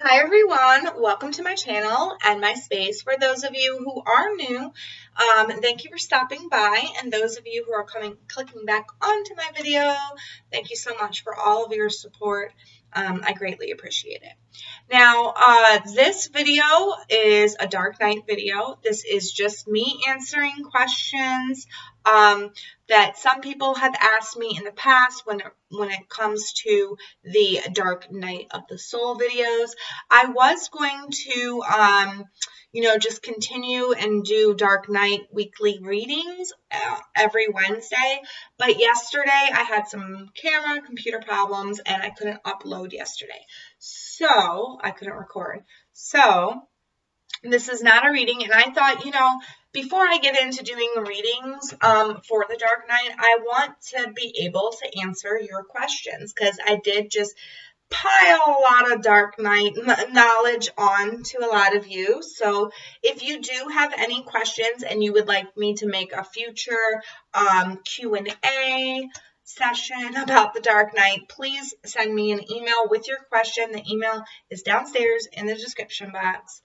Hi everyone, welcome to my channel and my space. For those of you who are new, thank you for stopping by, and those of you who are clicking back onto my video, thank you so much for all of your support. I greatly appreciate it. Now, this video is a dark night video. This is just me answering questions that some people have asked me in the past when it comes to the dark night of the soul videos. I was going to, just continue and do dark night weekly readings every Wednesday. But yesterday I had some computer problems and I couldn't upload yesterday. So I couldn't record. So this is not a reading. And I thought, before I get into doing readings for the Dark Night, I want to be able to answer your questions because I did just pile a lot of Dark Night knowledge on to a lot of you. So if you do have any questions and you would like me to make a future Q&A session about the Dark Night, please send me an email with your question. The email is downstairs in the description box.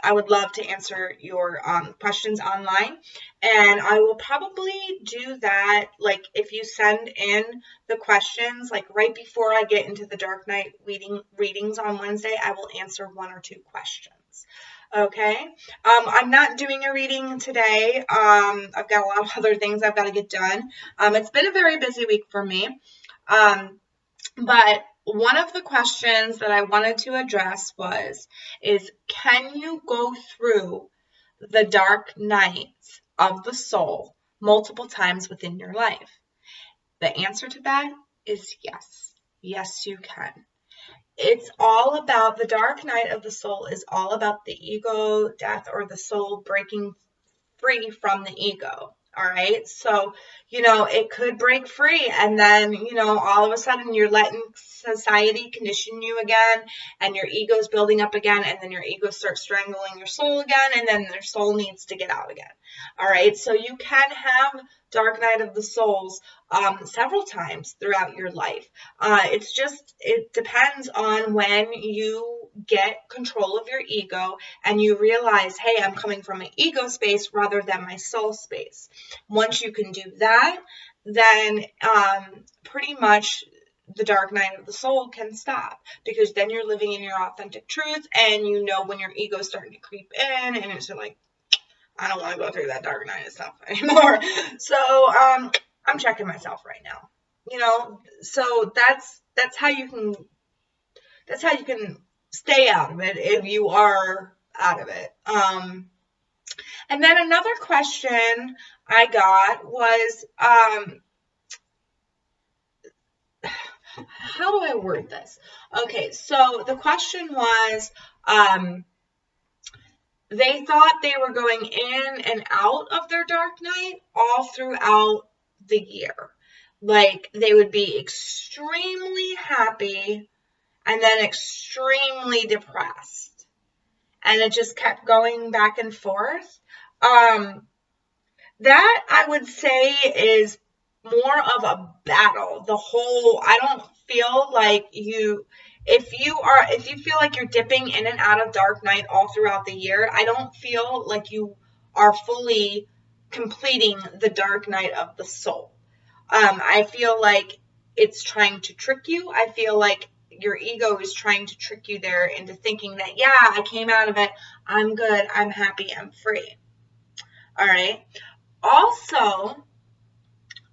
I would love to answer your questions online, and I will probably do that, like, if you send in the questions, like, right before I get into the Dark Night readings on Wednesday, I will answer 1 or 2 questions. Okay, I'm not doing a reading today. I've got a lot of other things I've got to get done. It's been a very busy week for me, but one of the questions that I wanted to address is can you go through the dark nights of the soul multiple times within your life? The answer to that is yes. Yes, you can. It's all about, the dark night of the soul is all about the ego death, or the soul breaking free from the ego. All right. So, it could break free, and then, all of a sudden you're letting society condition you again, and your ego's building up again, and then your ego starts strangling your soul again, and then their soul needs to get out again. All right. So you can have Dark Night of the Souls several times throughout your life. It depends on when you get control of your ego and you realize, hey, I'm coming from an ego space rather than my soul space. Once you can do that, then pretty much the dark night of the soul can stop, because then you're living in your authentic truth, and when your ego is starting to creep in, and it's like, I don't want to go through that dark night of stuff anymore. So I'm checking myself right now. So that's how you can stay out of it if you are out of it. And then another question I got was, how do I word this? Okay, so the question was, they thought they were going in and out of their dark night all throughout the year. Like, they would be extremely happy and then extremely depressed. And it just kept going back and forth. That, I would say, is more of a battle. I don't feel like if you feel like you're dipping in and out of dark night all throughout the year, I don't feel like you are fully completing the dark night of the soul. I feel like it's trying to trick you. I feel like your ego is trying to trick you there into thinking that, yeah, I came out of it, I'm good, I'm happy, I'm free. All right. Also,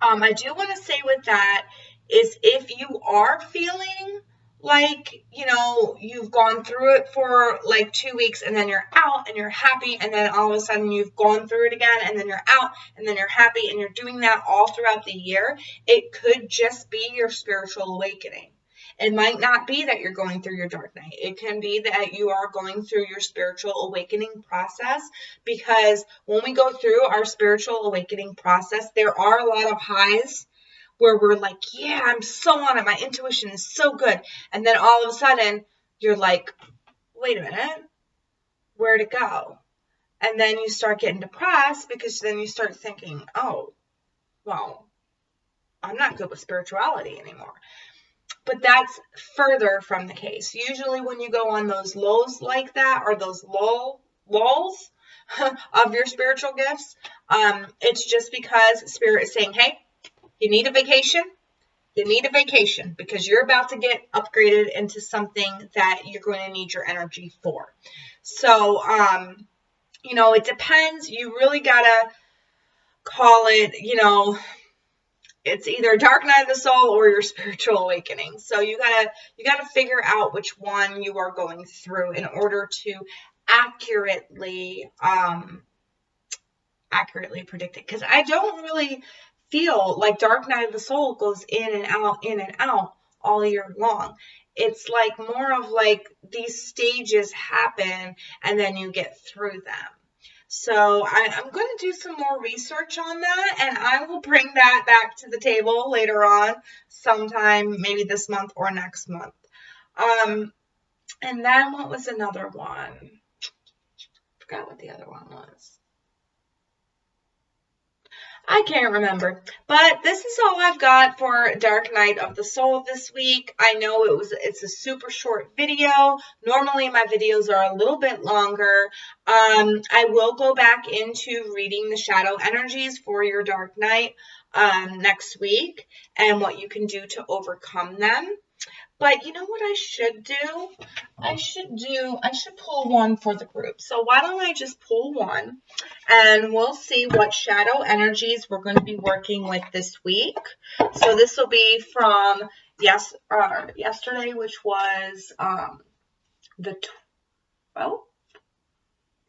I do want to say with that is, if you are feeling like, you've gone through it for like 2 weeks and then you're out and you're happy, and then all of a sudden you've gone through it again and then you're out and then you're happy, and you're doing that all throughout the year, it could just be your spiritual awakening. It might not be that you're going through your dark night. It can be that you are going through your spiritual awakening process, because when we go through our spiritual awakening process, there are a lot of highs where we're like, yeah, I'm so on it. My intuition is so good. And then all of a sudden you're like, wait a minute, where'd it go? And then you start getting depressed, because then you start thinking, oh, well, I'm not good with spirituality anymore. but that's further from the case. Usually when you go on those lows like that, or those lulls of your spiritual gifts, it's just because Spirit is saying, hey, you need a vacation. You need a vacation because you're about to get upgraded into something that you're going to need your energy for. So, it depends. You really got to call it, it's either dark night of the soul or your spiritual awakening. So you gotta figure out which one you are going through in order to accurately predict it. Because I don't really feel like dark night of the soul goes in and out all year long. It's like more of like these stages happen and then you get through them. So I'm going to do some more research on that, and I will bring that back to the table later on, sometime maybe this month or next month. And then what was another one? Forgot what the other one was. I can't remember, but this is all I've got for Dark Night of the Soul this week. I know it's a super short video. Normally my videos are a little bit longer. I will go back into reading the shadow energies for your Dark Night next week and what you can do to overcome them. But you know what I should do? I should pull one for the group. So why don't I just pull one and we'll see what shadow energies we're going to be working with this week. So this will be from yesterday, which was the 12th.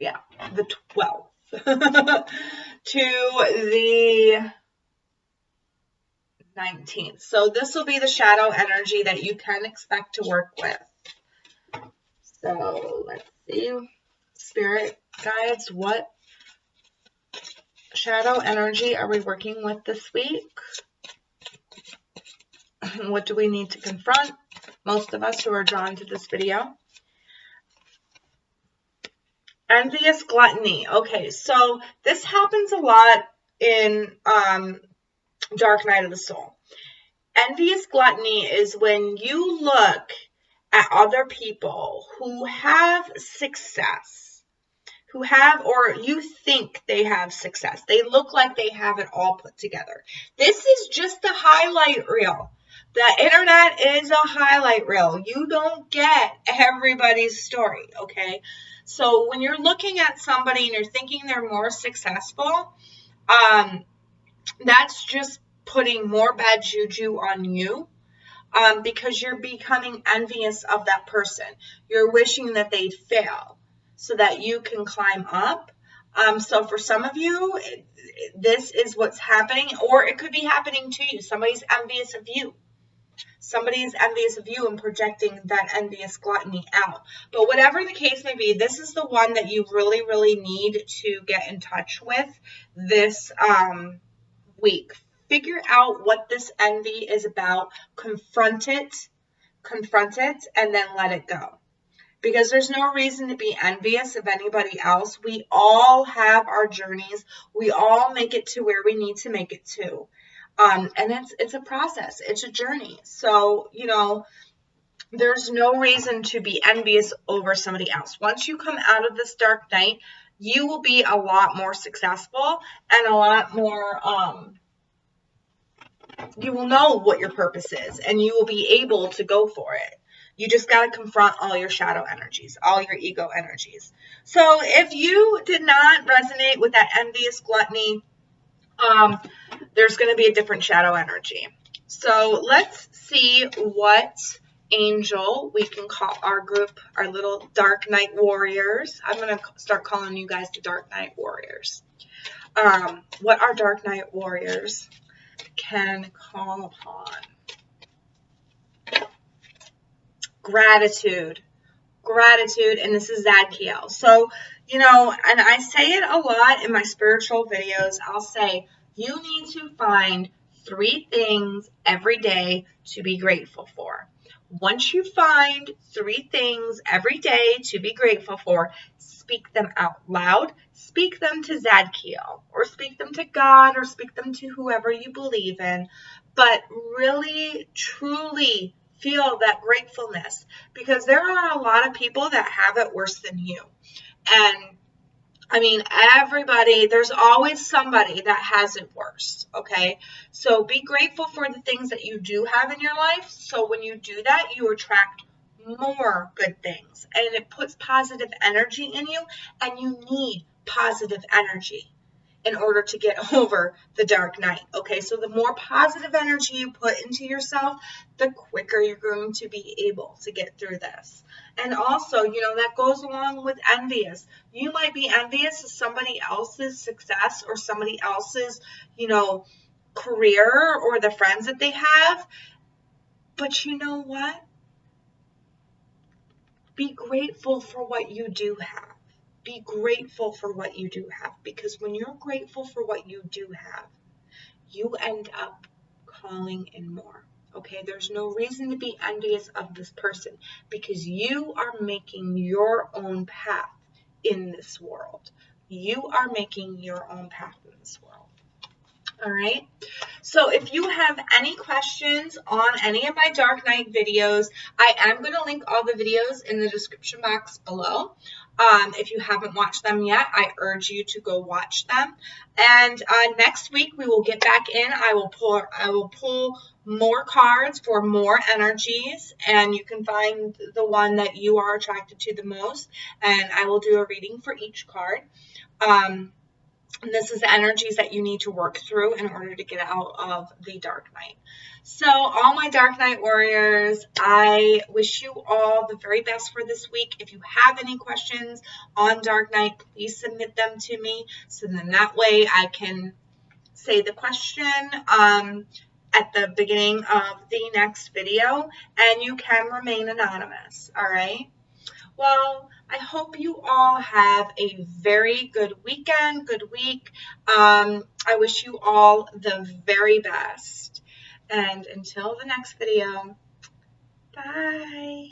Yeah, the 12th to the 19th. So this will be the shadow energy that you can expect to work with. So let's see. Spirit guides, what shadow energy are we working with this week? What do we need to confront? Most of us who are drawn to this video. Envious gluttony. Okay, so this happens a lot in Dark Night of the Soul. Envious gluttony is when you look at other people who have success, or you think they have success. They look like they have it all put together. This is just a highlight reel. The internet is a highlight reel. You don't get everybody's story, okay? So when you're looking at somebody and you're thinking they're more successful, that's just putting more bad juju on you, because you're becoming envious of that person. You're wishing that they'd fail so that you can climb up. So for some of you, this is what's happening, or it could be happening to you. Somebody's envious of you. Somebody is envious of you and projecting that envious gluttony out. But whatever the case may be, this is the one that you really, really need to get in touch with this week. Figure out what this envy is about. Confront it, and then let it go. Because there's no reason to be envious of anybody else. We all have our journeys. We all make it to where we need to make it to. And it's a process. It's a journey. So, there's no reason to be envious over somebody else. Once you come out of this dark night, you will be a lot more successful and a lot more, you will know what your purpose is and you will be able to go for it. You just got to confront all your shadow energies, all your ego energies. So if you did not resonate with that envious gluttony, there's going to be a different shadow energy. So let's see what angel we can call our group, our little dark night warriors. I'm going to start calling you guys the dark night warriors. What our dark night warriors can call upon. Gratitude, and this is Racquel. So, and I say it a lot in my spiritual videos. I'll say, you need to find 3 things every day to be grateful for. Once you find 3 things every day to be grateful for, speak them out loud. Speak them to Racquel, or speak them to God, or speak them to whoever you believe in. But really, truly feel that gratefulness, because there are a lot of people that have it worse than you. And I mean, everybody, there's always somebody that has it worse, okay? So be grateful for the things that you do have in your life. So when you do that, you attract more good things, and it puts positive energy in you, and you need positive energy in order to get over the dark night, okay? So the more positive energy you put into yourself, the quicker you're going to be able to get through this. And also, that goes along with envious. You might be envious of somebody else's success or somebody else's, career or the friends that they have. But you know what? Be grateful for what you do have. Be grateful for what you do have, because when you're grateful for what you do have, you end up calling in more. Okay, there's no reason to be envious of this person, because you are making your own path in this world. You are making your own path in this world. All right. So if you have any questions on any of my Dark Night videos, I am going to link all the videos in the description box below. If you haven't watched them yet, I urge you to go watch them. And next week we will get back in. I will pull more cards for more energies, and you can find the one that you are attracted to the most, and I will do a reading for each card. And this is the energies that you need to work through in order to get out of the dark night. So all my Dark Night warriors, I wish you all the very best for this week. If you have any questions on Dark Night, please submit them to me, so then that way I can say the question at the beginning of the next video, and you can remain anonymous. All right. Well, I hope you all have a very good weekend, good week. I wish you all the very best. And until the next video, bye.